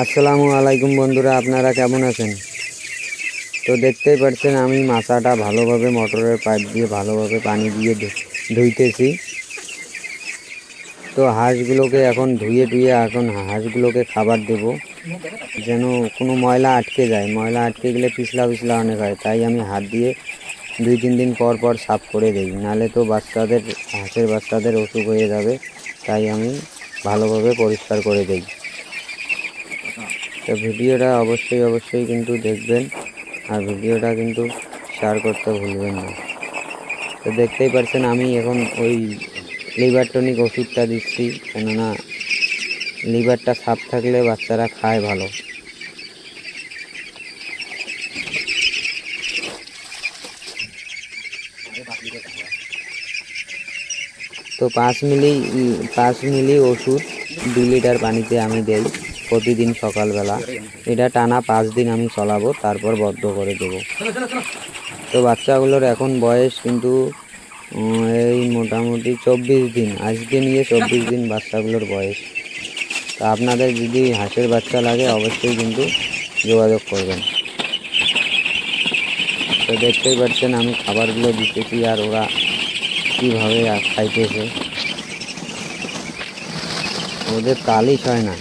আসসালামু আলাইকুম বন্ধুরা, আপনারা কেমন আছেন? তো দেখতেই পাচ্ছেন আমি মাছাটা ভালোভাবে মোটরের পাইপ দিয়ে ভালোভাবে পানি দিয়ে ধুইতেছি। তো হাঁসগুলোকে এখন ধুয়ে এখন হাঁসগুলোকে খাবার দেব, যেন কোনো ময়লা আটকে যায়। ময়লা আটকে গেলে পিছলা পিছলা অনেক হয়, তাই আমি হাত দিয়ে 2-3 দিন পর পর সাফ করে দিই, নাহলে তো হাঁসের বাচ্চাদের অসুখ হয়ে যাবে। তাই আমি ভালোভাবে পরিষ্কার করে দিই। তো ভিডিওটা অবশ্যই কিন্তু দেখবেন, আর ভিডিওটা কিন্তু শেয়ার করতে ভুলবেন না। তো দেখতেই পাচ্ছেন আমি এখন ওই লিভার টনিক ওষুধটা দিচ্ছি, কেননা লিভারটা সাফ থাকলে বাচ্চারা খায় ভালো। তো 5 মিলি ওষুধ 2 লিটার পানিতে আমি দেই প্রতিদিন সকালবেলা। এটা টানা 5 দিন আমি চলাবো, তারপর বন্ধ করে দেব। তো বাচ্চাগুলোর এখন বয়স কিন্তু এই মোটামুটি 24 দিন, আজকে নিয়ে 24 দিন বাচ্চাগুলোর বয়স। তা আপনাদের যদি হাঁসের বাচ্চা লাগে অবশ্যই কিন্তু যোগাযোগ করবেন। তো দেখতেই পাচ্ছেন আমি খাবারগুলো দিতেছি আর ওরা কীভাবে খাইতেছে, ওদের তালই হয় না।